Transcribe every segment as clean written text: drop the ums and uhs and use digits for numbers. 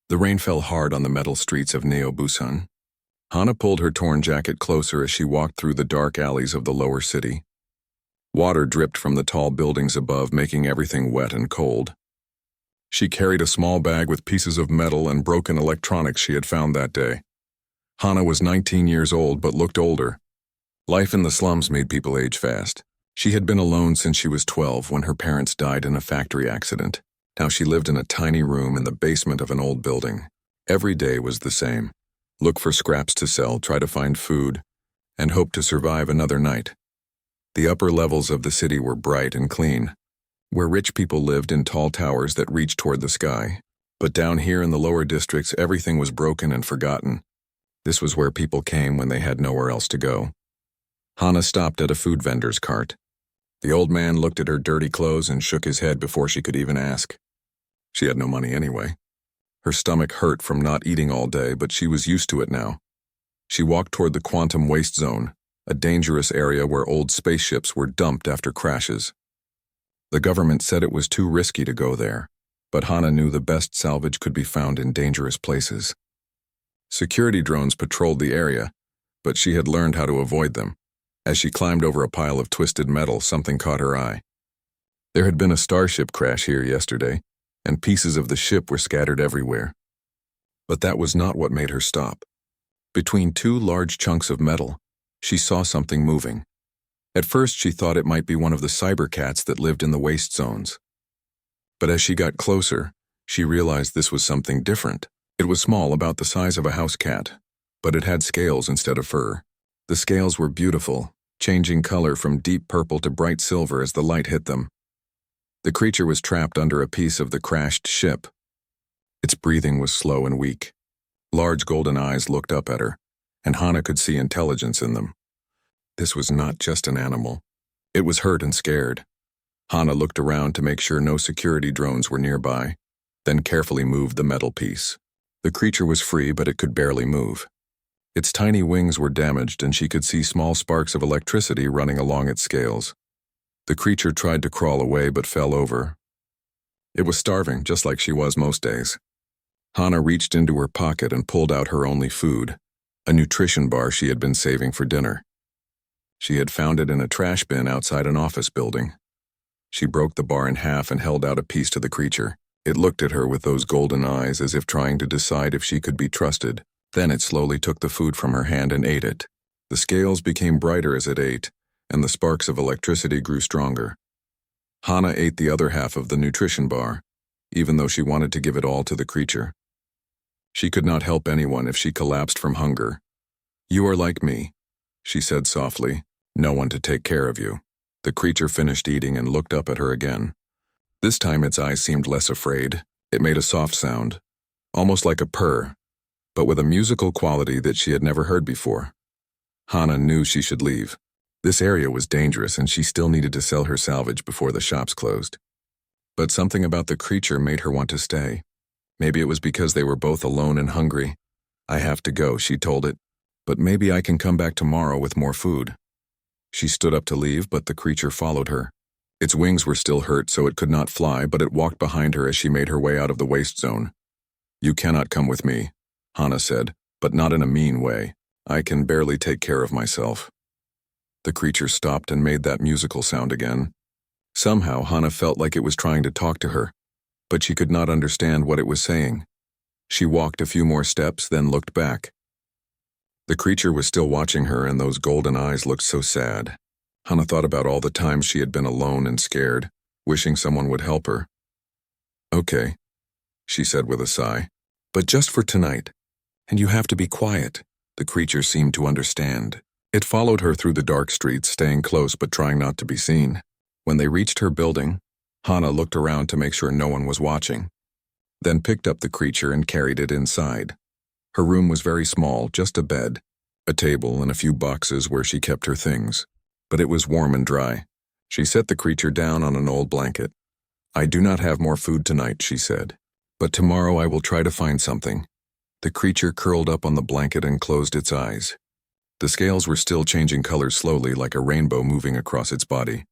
The rain fell hard on the metal streets of Neo-Busan. Hana pulled her torn jacket closer as she walked through the dark alleys of the lower city. Water dripped from the tall buildings above, making everything wet and cold. She carried a small bag with pieces of metal and broken electronics she had found that day. Hana was 19 years old but looked older. Life in the slums made people age fast. She had been alone since she was 12 when her parents died in a factory accident. Now she lived in a tiny room in the basement of an old building. Every day was the same. Look for scraps to sell, try to find food, and hope to survive another night. The upper levels of the city were bright and clean, where rich people lived in tall towers that reached toward the sky. But down here in the lower districts, everything was broken and forgotten. This was where people came when they had nowhere else to go. Hana stopped at a food vendor's cart. The old man looked at her dirty clothes and shook his head before she could even ask. She had no money anyway. Her stomach hurt from not eating all day, but she was used to it now. She walked toward the quantum waste zone, a dangerous area where old spaceships were dumped after crashes. The government said it was too risky to go there, but Hana knew the best salvage could be found in dangerous places. Security drones patrolled the area, but she had learned how to avoid them. As she climbed over a pile of twisted metal, something caught her eye. There had been a starship crash here yesterday, and pieces of the ship were scattered everywhere. But that was not what made her stop. Between two large chunks of metal, she saw something moving. At first she thought it might be one of the cybercats that lived in the waste zones. But as she got closer, she realized this was something different. It was small, about the size of a house cat, but it had scales instead of fur. The scales were beautiful, changing color from deep purple to bright silver as the light hit them. The creature was trapped under a piece of the crashed ship. Its breathing was slow and weak. Large golden eyes looked up at her, and Hana could see intelligence in them. This was not just an animal. It was hurt and scared. Hana looked around to make sure no security drones were nearby, then carefully moved the metal piece. The creature was free, but it could barely move. Its tiny wings were damaged, and she could see small sparks of electricity running along its scales. The creature tried to crawl away but fell over. It was starving, just like she was most days. Hana reached into her pocket and pulled out her only food, a nutrition bar she had been saving for dinner. She had found it in a trash bin outside an office building. She broke the bar in half and held out a piece to the creature. It looked at her with those golden eyes as if trying to decide if she could be trusted. Then it slowly took the food from her hand and ate it. The scales became brighter as it ate, and the sparks of electricity grew stronger. Hana ate the other half of the nutrition bar, even though she wanted to give it all to the creature. She could not help anyone if she collapsed from hunger. "You are like me," she said softly. "No one to take care of you." The creature finished eating and looked up at her again. This time its eyes seemed less afraid. It made a soft sound, almost like a purr, but with a musical quality that she had never heard before. Hana knew she should leave. This area was dangerous, and she still needed to sell her salvage before the shops closed. But something about the creature made her want to stay. Maybe it was because they were both alone and hungry. "I have to go," she told it, "but maybe I can come back tomorrow with more food." She stood up to leave, but the creature followed her. Its wings were still hurt, so it could not fly, but it walked behind her as she made her way out of the waste zone. "You cannot come with me," Hana said, "but not in a mean way. I can barely take care of myself." The creature stopped and made that musical sound again. Somehow Hana felt like it was trying to talk to her, but she could not understand what it was saying. She walked a few more steps, then looked back. The creature was still watching her, and those golden eyes looked so sad. Hana thought about all the times she had been alone and scared, wishing someone would help her. "Okay," she said with a sigh, "but just for tonight. And you have to be quiet." The creature seemed to understand. It followed her through the dark streets, staying close but trying not to be seen. When they reached her building, Hana looked around to make sure no one was watching, then picked up the creature and carried it inside. Her room was very small, just a bed, a table, and a few boxes where she kept her things. But it was warm and dry. She set the creature down on an old blanket. "I do not have more food tonight," she said, "but tomorrow I will try to find something." The creature curled up on the blanket and closed its eyes. The scales were still changing colors slowly, like a rainbow moving across its body.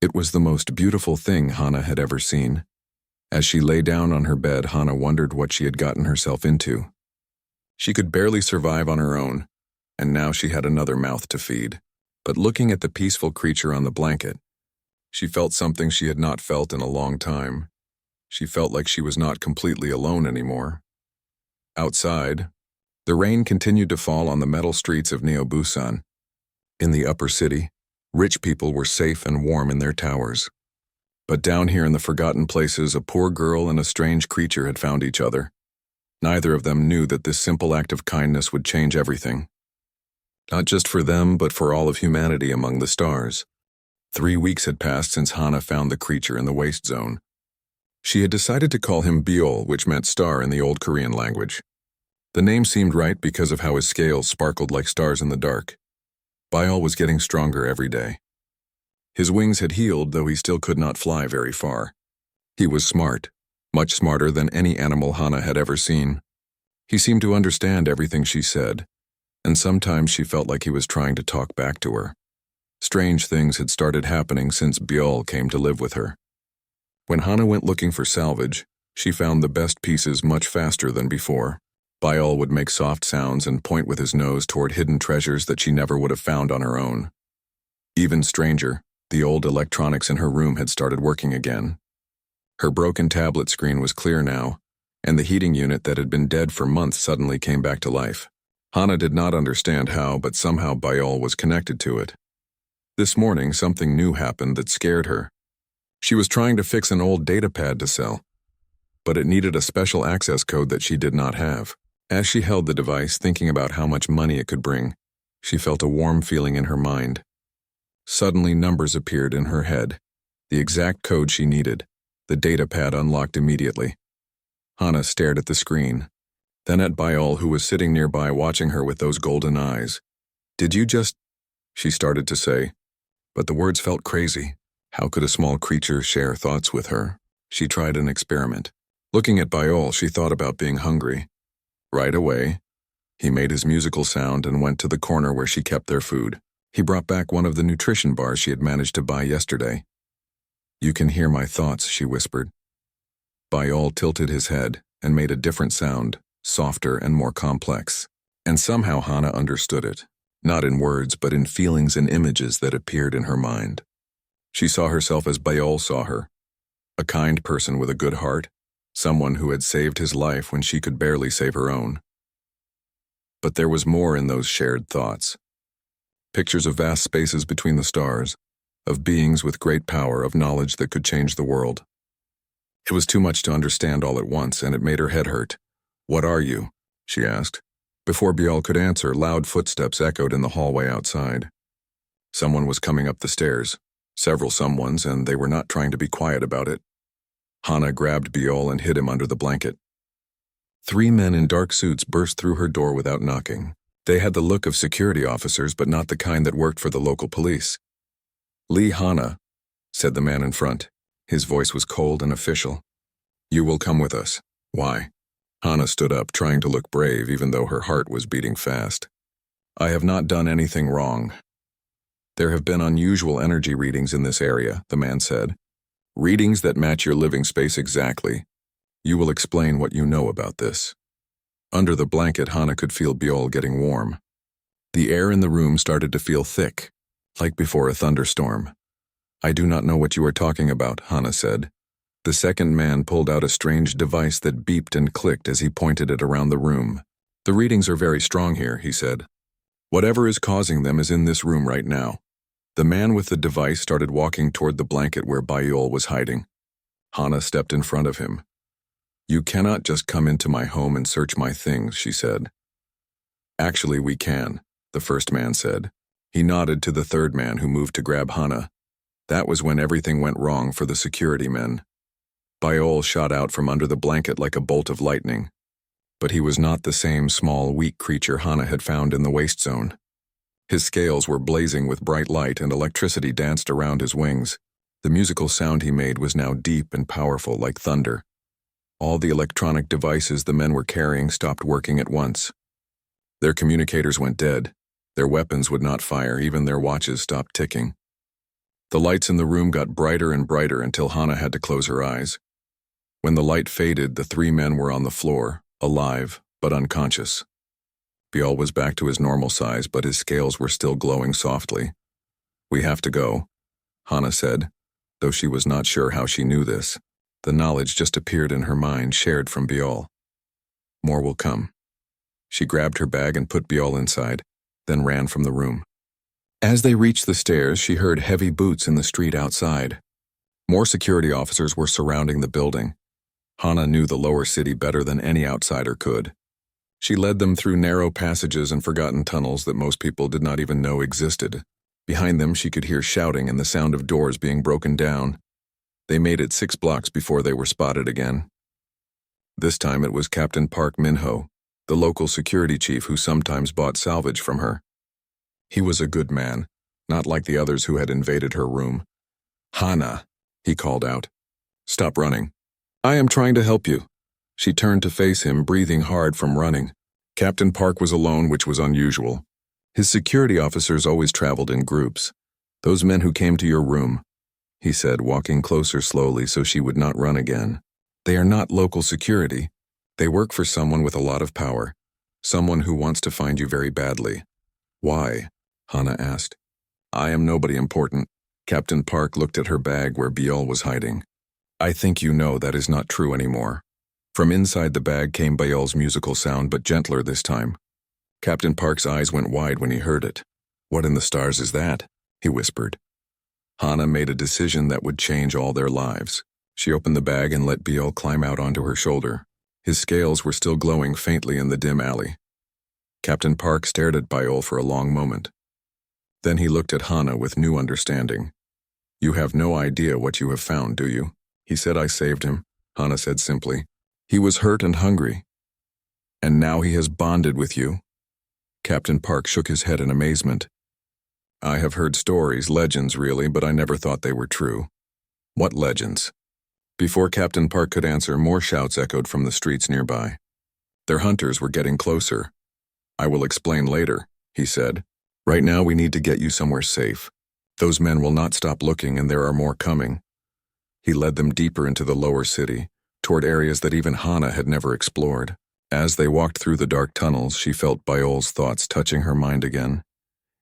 It was the most beautiful thing Hana had ever seen. As she lay down on her bed, Hana wondered what she had gotten herself into. She could barely survive on her own, and now she had another mouth to feed. But looking at the peaceful creature on the blanket, she felt something she had not felt in a long time. She felt like she was not completely alone anymore. Outside, the rain continued to fall on the metal streets of Neo-Busan. In the upper city, rich people were safe and warm in their towers. But down here in the forgotten places, a poor girl and a strange creature had found each other. Neither of them knew that this simple act of kindness would change everything. Not just for them, but for all of humanity among the stars. 3 weeks had passed since Hana found the creature in the waste zone. She had decided to call him Byul, which meant star in the old Korean language. The name seemed right because of how his scales sparkled like stars in the dark. Byul was getting stronger every day. His wings had healed, though he still could not fly very far. He was smart, much smarter than any animal Hana had ever seen. He seemed to understand everything she said, and sometimes she felt like he was trying to talk back to her. Strange things had started happening since Byul came to live with her. When Hana went looking for salvage, she found the best pieces much faster than before. Byul would make soft sounds and point with his nose toward hidden treasures that she never would have found on her own. Even stranger, the old electronics in her room had started working again. Her broken tablet screen was clear now, and the heating unit that had been dead for months suddenly came back to life. Hana did not understand how, but somehow Byul was connected to it. This morning, something new happened that scared her. She was trying to fix an old datapad to sell, but it needed a special access code that she did not have. As she held the device, thinking about how much money it could bring, she felt a warm feeling in her mind. Suddenly, numbers appeared in her head, the exact code she needed. The datapad unlocked immediately. Hana stared at the screen, then at Byul, who was sitting nearby watching her with those golden eyes. "Did you just—" she started to say, but the words felt crazy. How could a small creature share thoughts with her? She tried an experiment. Looking at Byul, she thought about being hungry. Right away, he made his musical sound and went to the corner where she kept their food. He brought back one of the nutrition bars she had managed to buy yesterday. "You can hear my thoughts," she whispered. Byul tilted his head and made a different sound, softer and more complex. And somehow Hana understood it, not in words but in feelings and images that appeared in her mind. She saw herself as Byul saw her, a kind person with a good heart, someone who had saved his life when she could barely save her own. But there was more in those shared thoughts. Pictures of vast spaces between the stars, of beings with great power, of knowledge that could change the world. It was too much to understand all at once, and it made her head hurt. "What are you?" she asked. Before Byul could answer, loud footsteps echoed in the hallway outside. Someone was coming up the stairs. Several someones, and they were not trying to be quiet about it. Hana grabbed Byul and hid him under the blanket. 3 men in dark suits burst through her door without knocking. They had the look of security officers, but not the kind that worked for the local police. "Lee Hana," said the man in front. His voice was cold and official. "You will come with us." "Why?" Hana stood up, trying to look brave, even though her heart was beating fast. "I have not done anything wrong." "There have been unusual energy readings in this area," the man said. "Readings that match your living space exactly. You will explain what you know about this." Under the blanket, Hana could feel Byul getting warm. The air in the room started to feel thick, like before a thunderstorm. "I do not know what you are talking about," Hana said. The second man pulled out a strange device that beeped and clicked as he pointed it around the room. "The readings are very strong here," he said. "Whatever is causing them is in this room right now." The man with the device started walking toward the blanket where Byul was hiding. Hana stepped in front of him. "You cannot just come into my home and search my things," she said. "Actually, we can," the first man said. He nodded to the third man, who moved to grab Hana. That was when everything went wrong for the security men. Byul shot out from under the blanket like a bolt of lightning. But he was not the same small, weak creature Hana had found in the waste zone. His scales were blazing with bright light and electricity danced around his wings. The musical sound he made was now deep and powerful like thunder. All the electronic devices the men were carrying stopped working at once. Their communicators went dead. Their weapons would not fire, even their watches stopped ticking. The lights in the room got brighter and brighter until Hana had to close her eyes. When the light faded, the three men were on the floor, alive, but unconscious. Bial was back to his normal size, but his scales were still glowing softly. "We have to go," Hana said, though she was not sure how she knew this. The knowledge just appeared in her mind, shared from Bial. "More will come." She grabbed her bag and put Bial inside, then ran from the room. As they reached the stairs, she heard heavy boots in the street outside. More security officers were surrounding the building. Hana knew the lower city better than any outsider could. She led them through narrow passages and forgotten tunnels that most people did not even know existed. Behind them, she could hear shouting and the sound of doors being broken down. They made it 6 blocks before they were spotted again. This time it was Captain Park Minho, the local security chief who sometimes bought salvage from her. He was a good man, not like the others who had invaded her room. "Hana," he called out. "Stop running. I am trying to help you." She turned to face him, breathing hard from running. Captain Park was alone, which was unusual. His security officers always traveled in groups. "Those men who came to your room," he said, walking closer slowly so she would not run again. "They are not local security. They work for someone with a lot of power, someone who wants to find you very badly." "Why?" Hana asked. "I am nobody important." Captain Park looked at her bag where Bial was hiding. "I think you know that is not true anymore." From inside the bag came Bial's musical sound, but gentler this time. Captain Park's eyes went wide when he heard it. "What in the stars is that?" he whispered. Hana made a decision that would change all their lives. She opened the bag and let Bial climb out onto her shoulder. His scales were still glowing faintly in the dim alley. Captain Park stared at Bial for a long moment. Then he looked at Hana with new understanding. "You have no idea what you have found, do you?" He said. "I saved him," Hana said simply. "He was hurt and hungry. And now he has bonded with you?" Captain Park shook his head in amazement. "I have heard stories, legends really, but I never thought they were true." "What legends?" Before Captain Park could answer, more shouts echoed from the streets nearby. Their hunters were getting closer. "I will explain later," he said. "Right now we need to get you somewhere safe. Those men will not stop looking, and there are more coming." He led them deeper into the lower city, toward areas that even Hana had never explored. As they walked through the dark tunnels, she felt Bial's thoughts touching her mind again.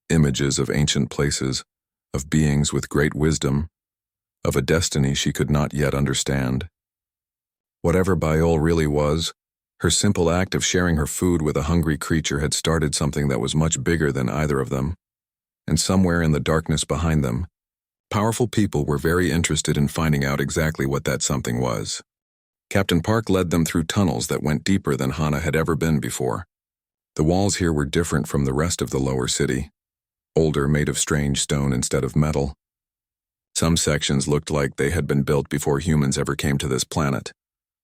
Images of ancient places, of beings with great wisdom, of a destiny she could not yet understand. Whatever Bial really was, her simple act of sharing her food with a hungry creature had started something that was much bigger than either of them. And somewhere in the darkness behind them, powerful people were very interested in finding out exactly what that something was. Captain Park led them through tunnels that went deeper than Hana had ever been before. The walls here were different from the rest of the lower city. Older, made of strange stone instead of metal. Some sections looked like they had been built before humans ever came to this planet.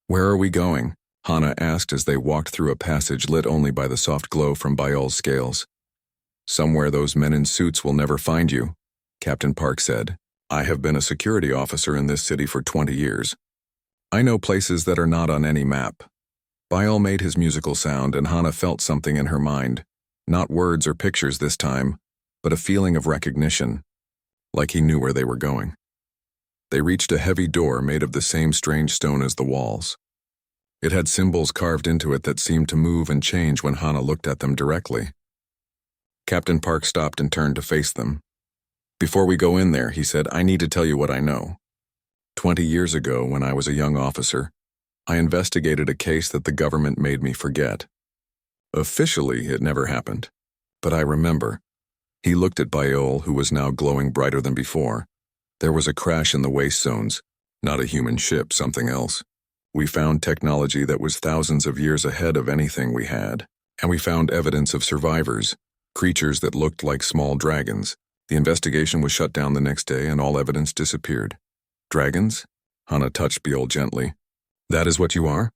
"Where are we going?" Hana asked as they walked through a passage lit only by the soft glow from Bial's scales. "Somewhere those men in suits will never find you," Captain Park said. "I have been a security officer in this city for 20 years. I know places that are not on any map." Bial made his musical sound, and Hana felt something in her mind. Not words or pictures this time, but a feeling of recognition, like he knew where they were going. They reached a heavy door made of the same strange stone as the walls. It had symbols carved into it that seemed to move and change when Hana looked at them directly. Captain Park stopped and turned to face them. "Before we go in there," he said, "I need to tell you what I know. 20 years ago, when I was a young officer, I investigated a case that the government made me forget. Officially, it never happened, but I remember." He looked at Bial, who was now glowing brighter than before. "There was a crash in the waste zones, not a human ship, something else. We found technology that was thousands of years ahead of anything we had, and we found evidence of survivors, creatures that looked like small dragons. The investigation was shut down the next day, and all evidence disappeared." "Dragons?" Hana touched Bial gently. "That is what you are?"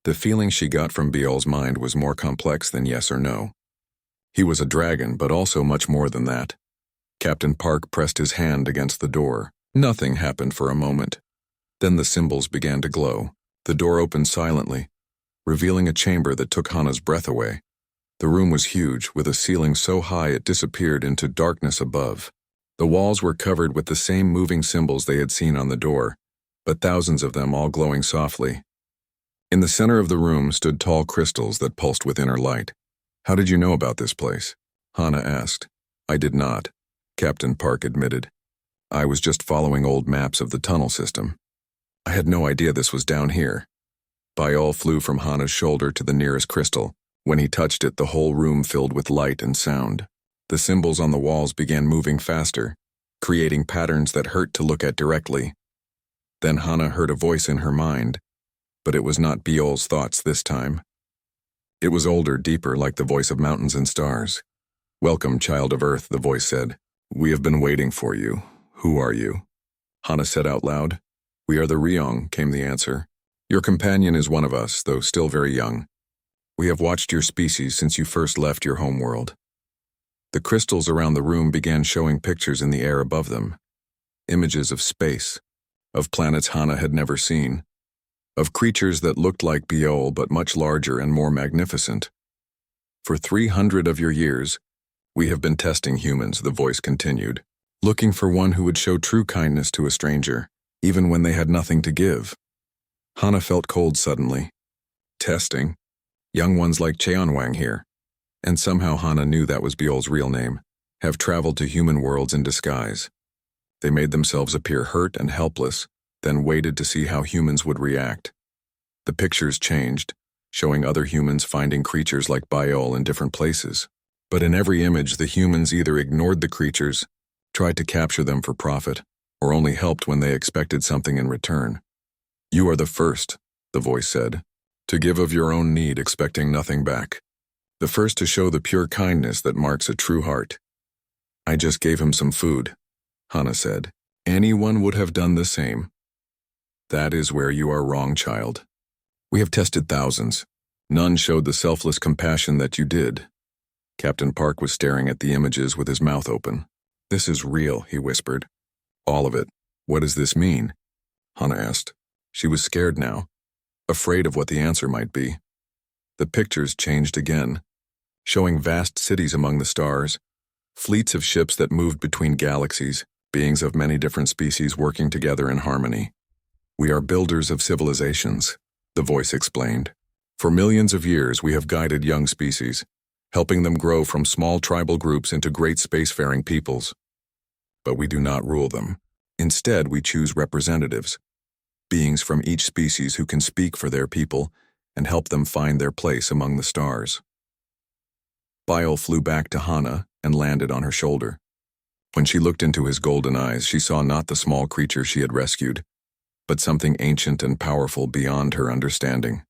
The feeling she got from Bial's mind was more complex than yes or no. He was a dragon, but also much more than that. Captain Park pressed his hand against the door. Nothing happened for a moment. Then the symbols began to glow. The door opened silently, revealing a chamber that took Hana's breath away. The room was huge, with a ceiling so high it disappeared into darkness above. The walls were covered with the same moving symbols they had seen on the door, but thousands of them all glowing softly. In the center of the room stood tall crystals that pulsed with inner light. "How did you know about this place?" Hana asked. "I did not," Captain Park admitted. "I was just following old maps of the tunnel system. I had no idea this was down here." Biol flew from Hana's shoulder to the nearest crystal. When he touched it, the whole room filled with light and sound. The symbols on the walls began moving faster, creating patterns that hurt to look at directly. Then Hana heard a voice in her mind, but it was not Biol's thoughts this time. It was older, deeper, like the voice of mountains and stars. "Welcome, child of Earth," the voice said. "We have been waiting for you. Who are you?" Hana said out loud. "We are the Ryong," came the answer. "Your companion is one of us, though still very young. We have watched your species since you first left your homeworld." The crystals around the room began showing pictures in the air above them. Images of space, of planets Hana had never seen, of creatures that looked like Biol but much larger and more magnificent. "For 300 of your years, we have been testing humans," the voice continued, "looking for one who would show true kindness to a stranger, even when they had nothing to give." Hana felt cold suddenly. Testing? Young ones like Cheonwang here, and somehow Hana knew that was Biol's real name, have traveled to human worlds in disguise. They made themselves appear hurt and helpless, then waited to see how humans would react. The pictures changed, showing other humans finding creatures like Biol in different places. But in every image, the humans either ignored the creatures, tried to capture them for profit, or only helped when they expected something in return. "You are the first," the voice said, "to give of your own need expecting nothing back. The first to show the pure kindness that marks a true heart." "I just gave him some food," Hana said. "Anyone would have done the same." "That is where you are wrong, child. We have tested thousands. None showed the selfless compassion that you did." Captain Park was staring at the images with his mouth open. "This is real," he whispered. "All of it. What does this mean?" Hana asked. She was scared now, afraid of what the answer might be. The pictures changed again, showing vast cities among the stars, fleets of ships that moved between galaxies, beings of many different species working together in harmony. "We are builders of civilizations," the voice explained. "For millions of years we have guided young species, helping them grow from small tribal groups into great spacefaring peoples. But we do not rule them. Instead, we choose representatives, beings from each species who can speak for their people and help them find their place among the stars." Biol flew back to Hana and landed on her shoulder. When she looked into his golden eyes, she saw not the small creature she had rescued, but something ancient and powerful beyond her understanding.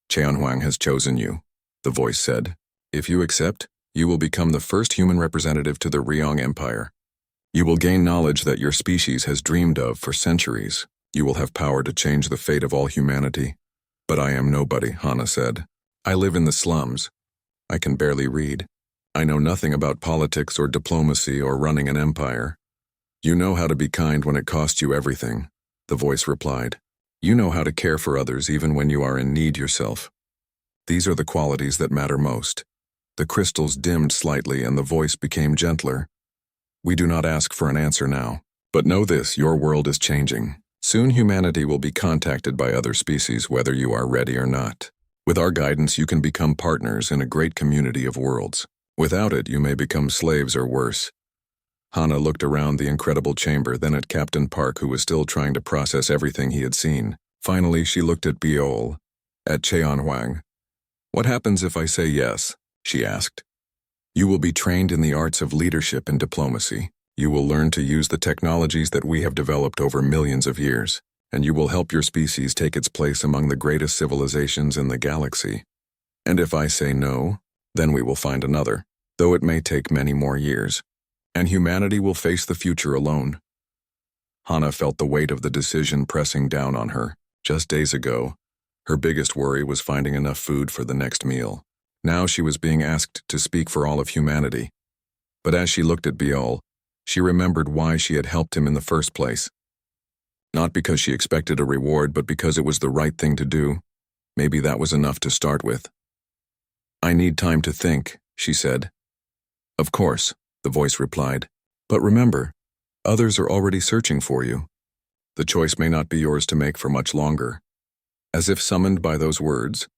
"Cheonhuang has chosen you," the voice said. "If you accept, you will become the first human representative to the Ryong Empire. You will gain knowledge that your species has dreamed of for centuries. You will have power to change the fate of all humanity." "But I am nobody," Hana said. "I live in the slums. I can barely read. I know nothing about politics or diplomacy or running an empire." "You know how to be kind when it costs you everything," the voice replied. "You know how to care for others even when you are in need yourself. These are the qualities that matter most." The crystals dimmed slightly and the voice became gentler. "We do not ask for an answer now. But know this, your world is changing. Soon humanity will be contacted by other species whether you are ready or not. With our guidance you can become partners in a great community of worlds. Without it you may become slaves or worse." Hana looked around the incredible chamber, then at Captain Park, who was still trying to process everything he had seen. Finally she looked at Biol, at Cheonhuang. "What happens if I say yes?" she asked. "You will be trained in the arts of leadership and diplomacy. You will learn to use the technologies that we have developed over millions of years, and you will help your species take its place among the greatest civilizations in the galaxy. And if I say no, then we will find another, though it may take many more years, and humanity will face the future alone." Hana felt the weight of the decision pressing down on her. Just days ago, her biggest worry was finding enough food for the next meal. Now she was being asked to speak for all of humanity. But as she looked at Biol, she remembered why she had helped him in the first place. Not because she expected a reward, but because it was the right thing to do. Maybe that was enough to start with. "I need time to think," she said. "Of course," the voice replied. "But remember, others are already searching for you. The choice may not be yours to make for much longer. As if summoned by those words,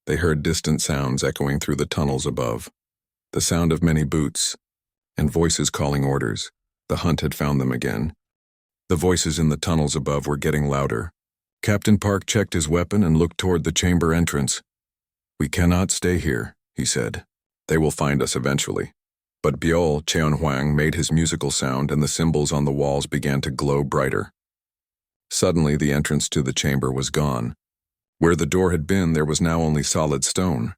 they heard distant sounds echoing through the tunnels above. The sound of many boots, and voices calling orders. The hunt had found them again. The voices in the tunnels above were getting louder. Captain Park checked his weapon and looked toward the chamber entrance. "We cannot stay here," he said. "They will find us eventually." But Biol Cheonhuang made his musical sound and the symbols on the walls began to glow brighter. Suddenly the entrance to the chamber was gone. Where the door had been, there was now only solid stone.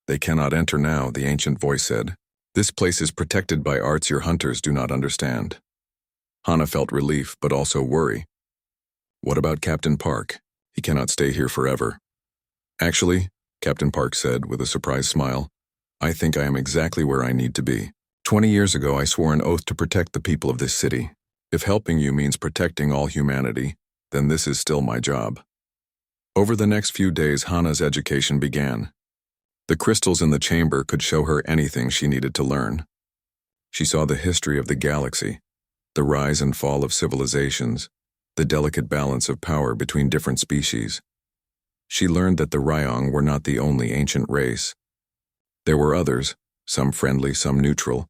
"They cannot enter now," the ancient voice said. "This place is protected by arts your hunters do not understand." Hana felt relief, but also worry. What about Captain Park? He cannot stay here forever. "Actually," Captain Park said with a surprised smile, "I think I am exactly where I need to be. 20 years ago I swore an oath to protect the people of this city. If helping you means protecting all humanity, then this is still my job." Over the next few days, Hana's education began. The crystals in the chamber could show her anything she needed to learn. She saw the history of the galaxy, the rise and fall of civilizations, the delicate balance of power between different species. She learned that the Ryong were not the only ancient race. There were others, some friendly, some neutral,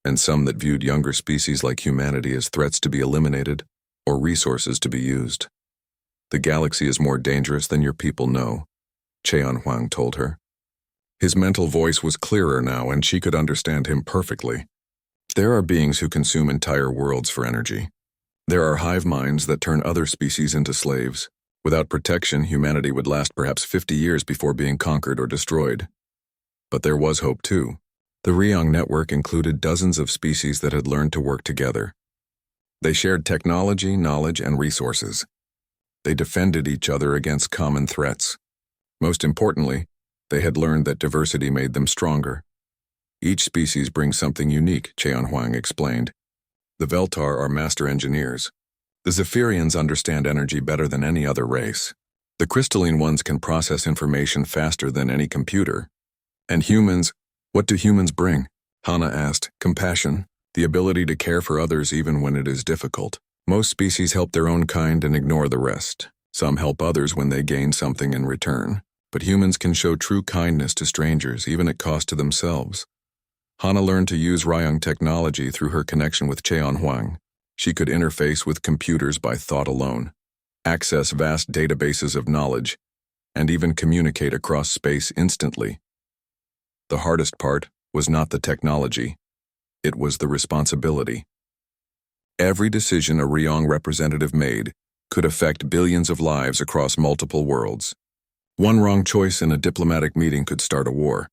and some that viewed younger species like humanity as threats to be eliminated or resources to be used. "The galaxy is more dangerous than your people know," Cheonhuang told her. His mental voice was clearer now and she could understand him perfectly. There are beings who consume entire worlds for energy. There are hive minds that turn other species into slaves. Without protection, humanity would last perhaps 50 years before being conquered or destroyed. But there was hope too. The Ryong network included dozens of species that had learned to work together. They shared technology, knowledge, and resources. They defended each other against common threats. Most importantly, they had learned that diversity made them stronger. "Each species brings something unique," Cheonhuang explained. "The Veltar are master engineers. The Zephyrians understand energy better than any other race. The crystalline ones can process information faster than any computer. And humans, what do humans bring?" Hana asked. "Compassion, the ability to care for others even when it is difficult. Most species help their own kind and ignore the rest. Some help others when they gain something in return. But humans can show true kindness to strangers, even at cost to themselves." Hana learned to use Ryong technology through her connection with Cheonhuang. She could interface with computers by thought alone, access vast databases of knowledge, and even communicate across space instantly. The hardest part was not the technology. It was the responsibility. Every decision a Ryong representative made could affect billions of lives across multiple worlds. One wrong choice in a diplomatic meeting could start a war.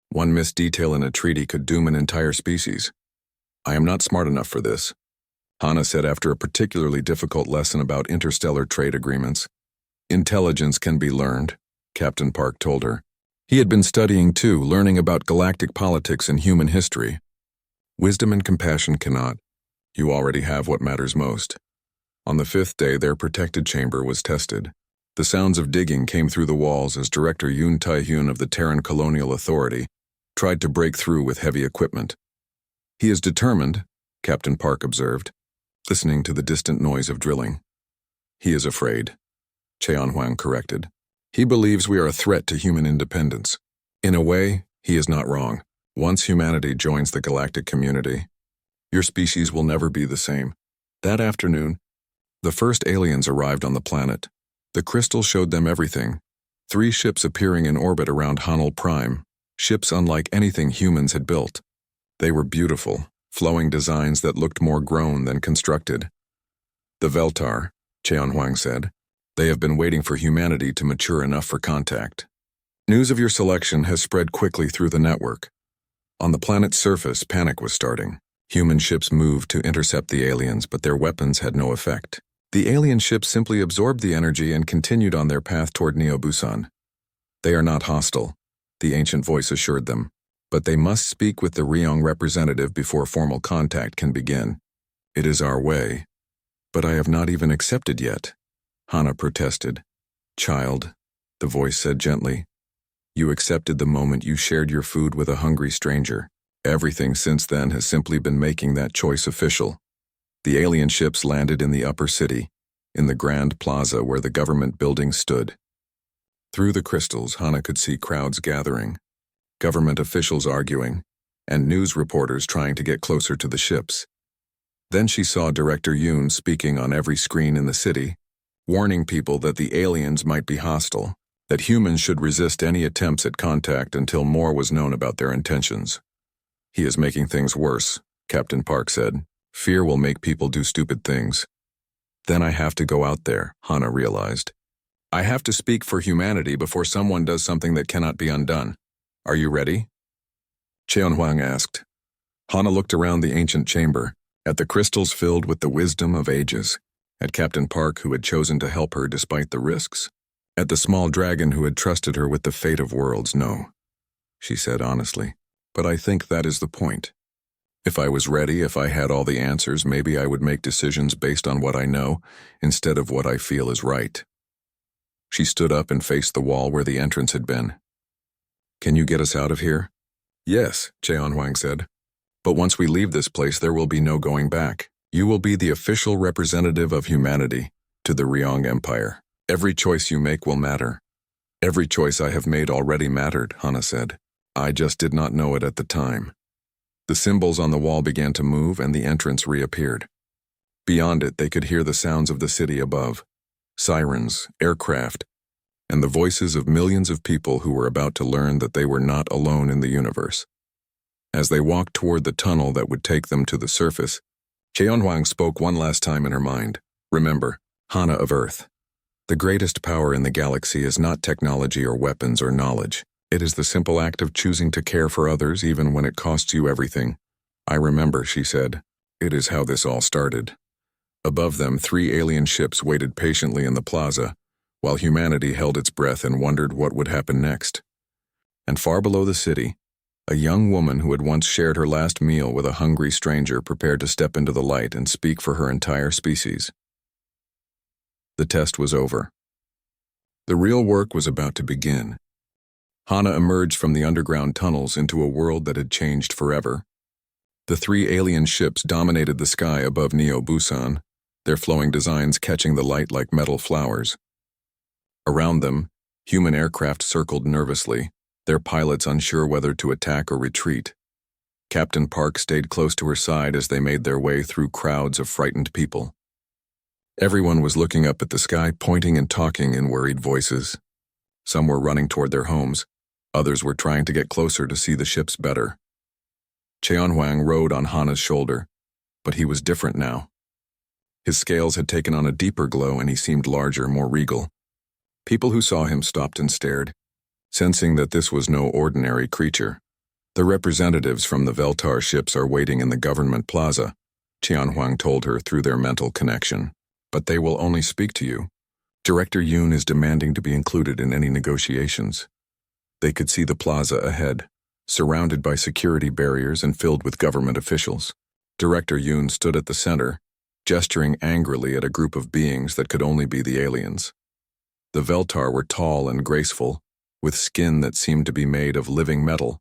One missed detail in a treaty could doom an entire species. "I am not smart enough for this," Hana said after a particularly difficult lesson about interstellar trade agreements. "Intelligence can be learned," Captain Park told her. He had been studying too, learning about galactic politics and human history. "Wisdom and compassion cannot. You already have what matters most." On the 5th day, their protected chamber was tested. The sounds of digging came through the walls as Director Yoon Tae-hyun of the Terran Colonial Authority tried to break through with heavy equipment. "He is determined," Captain Park observed, listening to the distant noise of drilling. "He is afraid," Cheonhuang corrected. "He believes we are a threat to human independence. In a way, he is not wrong. Once humanity joins the galactic community, your species will never be the same." That afternoon, the first aliens arrived on the planet. The crystal showed them everything. 3 ships appearing in orbit around Hanul Prime, ships unlike anything humans had built. They were beautiful, flowing designs that looked more grown than constructed. "The Veltar," Cheonhuang said. "They have been waiting for humanity to mature enough for contact. News of your selection has spread quickly through the network." On the planet's surface, panic was starting. Human ships moved to intercept the aliens, but their weapons had no effect. The alien ships simply absorbed the energy and continued on their path toward Neo Busan. "They are not hostile," the ancient voice assured them, "but they must speak with the Ryong representative before formal contact can begin. It is our way." "But I have not even accepted yet," Hana protested. "Child," the voice said gently, "you accepted the moment you shared your food with a hungry stranger. Everything since then has simply been making that choice official." The alien ships landed in the upper city. in the grand plaza where the government building stood. Through the crystals, Hana could see crowds gathering, government officials arguing, and news reporters trying to get closer to the ships. Then she saw Director Yoon speaking on every screen in the city, warning people that the aliens might be hostile, that humans should resist any attempts at contact until more was known about their intentions. "He is making things worse," Captain Park said. "Fear will make people do stupid things." "Then I have to go out there," Hana realized. "I have to speak for humanity before someone does something that cannot be undone. Are you ready?" Cheonhwang asked. Hana looked around the ancient chamber, at the crystals filled with the wisdom of ages, at Captain Park who had chosen to help her despite the risks, at the small dragon who had trusted her with the fate of worlds. "No," she said honestly, "but I think that is the point. If I was ready, if I had all the answers, maybe I would make decisions based on what I know instead of what I feel is right." She stood up and faced the wall where the entrance had been. "Can you get us out of here?" "Yes," Cheonhwang said. "But once we leave this place, there will be no going back. You will be the official representative of humanity to the Ryong Empire. Every choice you make will matter." "Every choice I have made already mattered," Hana said. "I just did not know it at the time." The symbols on the wall began to move and the entrance reappeared. Beyond it, they could hear the sounds of the city above, sirens, aircraft, and the voices of millions of people who were about to learn that they were not alone in the universe. As they walked toward the tunnel that would take them to the surface, Cheonhwang spoke one last time in her mind. "Remember, Hana of Earth, the greatest power in the galaxy is not technology or weapons or knowledge. It is the simple act of choosing to care for others even when it costs you everything." "I remember," she said. "It is how this all started." Above them, 3 alien ships waited patiently in the plaza, while humanity held its breath and wondered what would happen next. And far below the city, a young woman who had once shared her last meal with a hungry stranger prepared to step into the light and speak for her entire species. The test was over. The real work was about to begin. Hana emerged from the underground tunnels into a world that had changed forever. The 3 alien ships dominated the sky above Neo Busan, their flowing designs catching the light like metal flowers. Around them, human aircraft circled nervously, their pilots unsure whether to attack or retreat. Captain Park stayed close to her side as they made their way through crowds of frightened people. Everyone was looking up at the sky, pointing and talking in worried voices. Some were running toward their homes. Others were trying to get closer to see the ships better. Cheonhwang rode on Hana's shoulder, but he was different now. His scales had taken on a deeper glow and he seemed larger, more regal. People who saw him stopped and stared, sensing that this was no ordinary creature. "The representatives from the Veltar ships are waiting in the government plaza," Cheonhwang told her through their mental connection. "But they will only speak to you. Director Yoon is demanding to be included in any negotiations." They could see the plaza ahead, surrounded by security barriers and filled with government officials. Director Yoon stood at the center, gesturing angrily at a group of beings that could only be the aliens. The Veltar were tall and graceful, with skin that seemed to be made of living metal.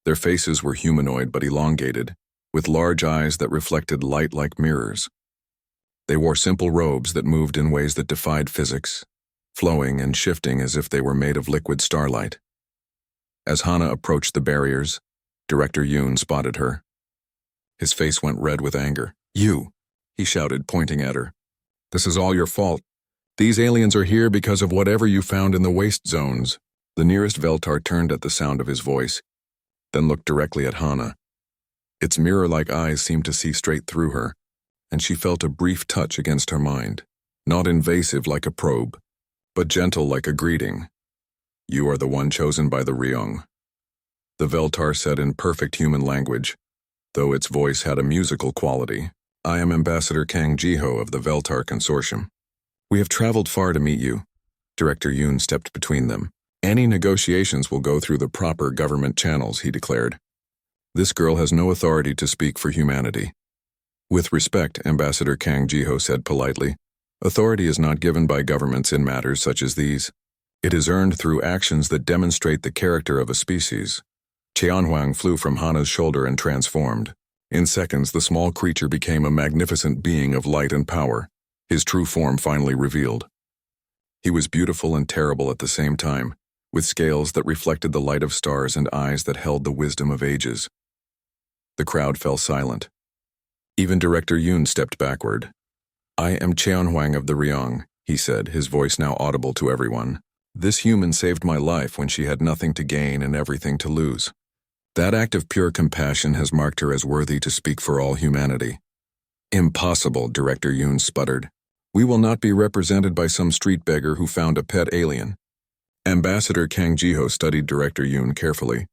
Their faces were humanoid but elongated, with large eyes that reflected light like mirrors. They wore simple robes that moved in ways that defied physics, flowing and shifting as if they were made of liquid starlight. As Hana approached the barriers, Director Yoon spotted her. His face went red with anger. "You," he shouted, pointing at her. "This is all your fault. These aliens are here because of whatever you found in the waste zones." The nearest Veltar turned at the sound of his voice, then looked directly at Hana. Its mirror-like eyes seemed to see straight through her, and she felt a brief touch against her mind, not invasive like a probe, but gentle like a greeting. "You are the one chosen by the Ryong," the Veltar said in perfect human language, though its voice had a musical quality. "I am Ambassador Kang Jiho of the Veltar Consortium. We have traveled far to meet you." Director Yoon stepped between them. "Any negotiations will go through the proper government channels," he declared. "This girl has no authority to speak for humanity." "With respect," Ambassador Kang Jiho said politely, "authority is not given by governments in matters such as these. It is earned through actions that demonstrate the character of a species." Cheonhwang flew from Hana's shoulder and transformed. In seconds, the small creature became a magnificent being of light and power. his true form finally revealed. He was beautiful and terrible at the same time, with scales that reflected the light of stars and eyes that held the wisdom of ages. The crowd fell silent. Even Director Yoon stepped backward. "I am Cheonhwang of the Ryong," he said, his voice now audible to everyone. "This human saved my life when she had nothing to gain and everything to lose. That act of pure compassion has marked her as worthy to speak for all humanity." "Impossible," Director Yoon sputtered. "We will not be represented by some street beggar who found a pet alien." Ambassador Kang Jiho studied Director Yoon carefully.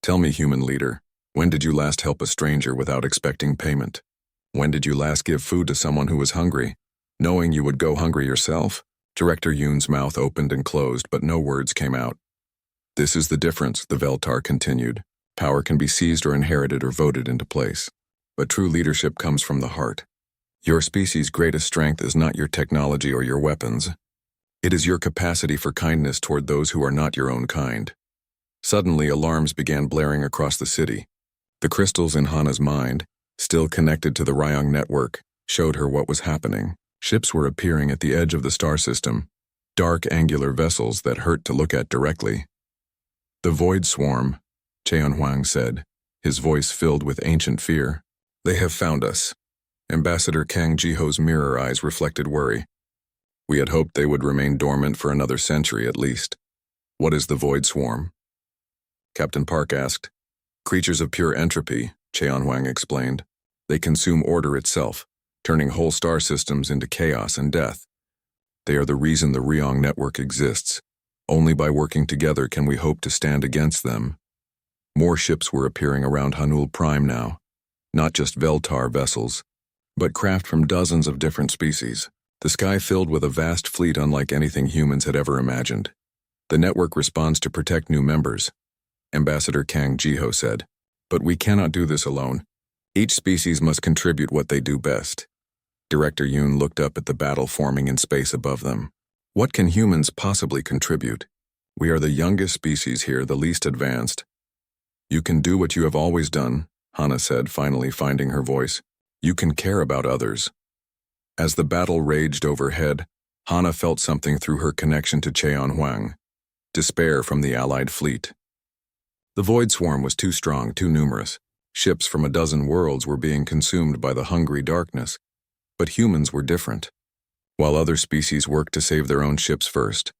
"Tell me, human leader, when did you last help a stranger without expecting payment? When did you last give food to someone who was hungry, knowing you would go hungry yourself?" Director Yoon's mouth opened and closed, but no words came out. "This is the difference," the Veltar continued. "Power can be seized or inherited or voted into place. But true leadership comes from the heart. Your species' greatest strength is not your technology or your weapons. It is your capacity for kindness toward those who are not your own kind." Suddenly, alarms began blaring across the city. The crystals in Hana's mind, still connected to the Ryong network, showed her what was happening. Ships were appearing at the edge of the star system, dark angular vessels that hurt to look at directly. "The Void Swarm," Cheonhwang said, his voice filled with ancient fear. "They have found us." Ambassador Kang Jiho's mirror eyes reflected worry. "We had hoped they would remain dormant for another century at least." "What is the Void Swarm?" Captain Park asked. "Creatures of pure entropy," Cheonhwang explained. "They consume order itself, turning whole star systems into chaos and death. They are the reason the Ryong network exists. Only by working together can we hope to stand against them." More ships were appearing around Hanul Prime now. Not just Veltar vessels, but craft from dozens of different species. The sky filled with a vast fleet unlike anything humans had ever imagined. "The network responds to protect new members," Ambassador Kang Jiho said. "But we cannot do this alone. Each species must contribute what they do best." Director Yoon looked up at the battle forming in space above them. "What can humans possibly contribute? We are the youngest species here, the least advanced." "You can do what you have always done," Hana said, finally finding her voice. "You can care about others." As the battle raged overhead, Hana felt something through her connection to Cheonhwang. Despair from the Allied fleet. The Void Swarm was too strong, too numerous. Ships from a dozen worlds were being consumed by the hungry darkness. But humans were different. While other species worked to save their own ships first,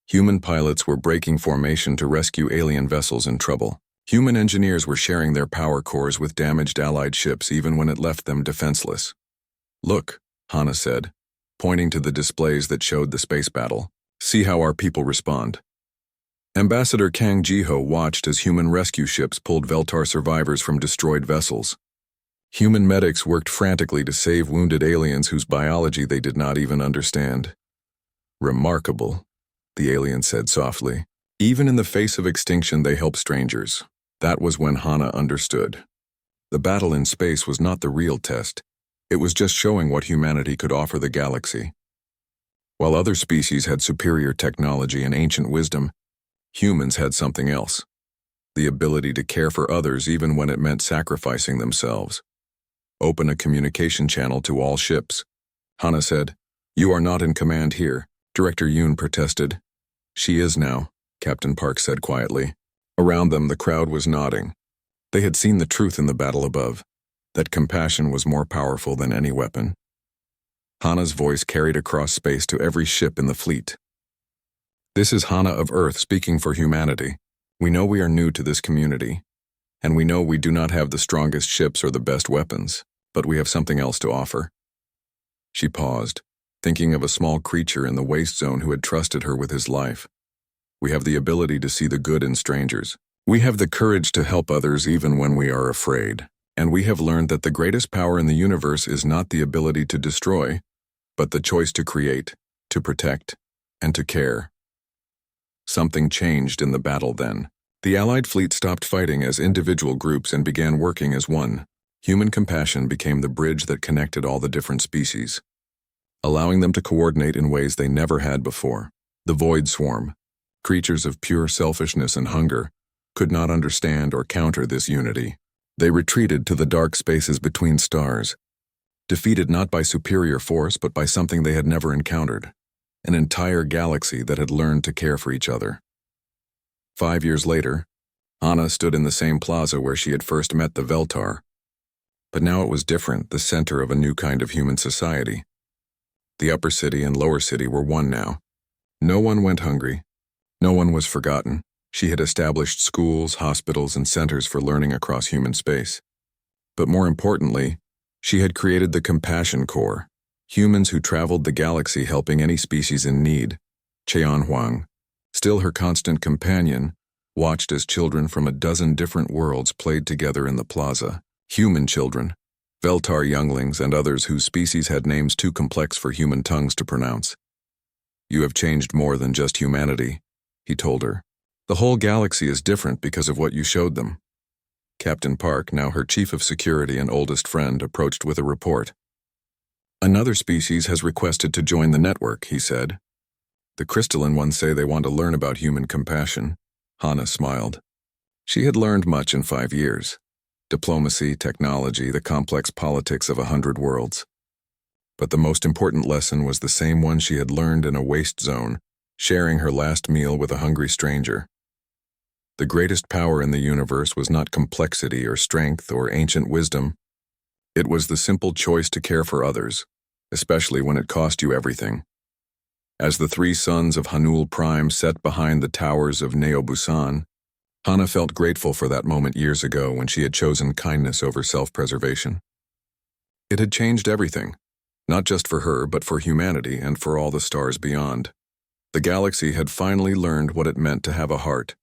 human pilots were breaking formation to rescue alien vessels in trouble. Human engineers were sharing their power cores with damaged Allied ships even when it left them defenseless. "Look," Hana said, pointing to the displays that showed the space battle. "See how our people respond." Ambassador Kang Jiho watched as human rescue ships pulled Veltar survivors from destroyed vessels. Human medics worked frantically to save wounded aliens whose biology they did not even understand. "Remarkable," the alien said softly. "Even in the face of extinction, they help strangers." That was when Hana understood. The battle in space was not the real test. It was just showing what humanity could offer the galaxy. While other species had superior technology and ancient wisdom, humans had something else. The ability to care for others even when it meant sacrificing themselves. "Open a communication channel to all ships," Hana said. "You are not in command here," Director Yoon protested. "She is now," Captain Park said quietly. Around them, the crowd was nodding. They had seen the truth in the battle above, that compassion was more powerful than any weapon. Hana's voice carried across space to every ship in the fleet. "This is Hana of Earth speaking for humanity. We know we are new to this community, and we know we do not have the strongest ships or the best weapons, but we have something else to offer." She paused, thinking of a small creature in the waste zone who had trusted her with his life. "We have the ability to see the good in strangers. We have the courage to help others even when we are afraid. And we have learned that the greatest power in the universe is not the ability to destroy, but the choice to create, to protect, and to care." Something changed in the battle then. The Allied fleet stopped fighting as individual groups and began working as one. Human compassion became the bridge that connected all the different species, allowing them to coordinate in ways they never had before. The Void Swarm, creatures of pure selfishness and hunger, could not understand or counter this unity. They retreated to the dark spaces between stars, defeated not by superior force but by something they had never encountered, an entire galaxy that had learned to care for each other. 5 years later, Hana stood in the same plaza where she had first met the Veltar. But now it was different, the center of a new kind of human society. The upper city and lower city were one now. No one went hungry. No one was forgotten. She had established schools, hospitals, and centers for learning across human space. But more importantly, she had created the Compassion Corps, humans who traveled the galaxy helping any species in need. Cheon Huang, still her constant companion, watched as children from a dozen different worlds played together in the plaza. Human children, Veltar younglings, and others whose species had names too complex for human tongues to pronounce. "You have changed more than just humanity," he told her. "The whole galaxy is different because of what you showed them." Captain Park, now her chief of security and oldest friend, approached with a report. "Another species has requested to join the network," he said. "The crystalline ones say they want to learn about human compassion." Hana smiled. She had learned much in 5 years. Diplomacy, technology, the complex politics of 100 worlds. But the most important lesson was the same one she had learned in a waste zone, sharing her last meal with a hungry stranger. The greatest power in the universe was not complexity or strength or ancient wisdom. It was the simple choice to care for others, especially when it cost you everything. As the 3 sons of Hanul Prime sat behind the towers of Neo Busan, Hana felt grateful for that moment years ago when she had chosen kindness over self-preservation. It had changed everything, not just for her, but for humanity and for all the stars beyond. The galaxy had finally learned what it meant to have a heart,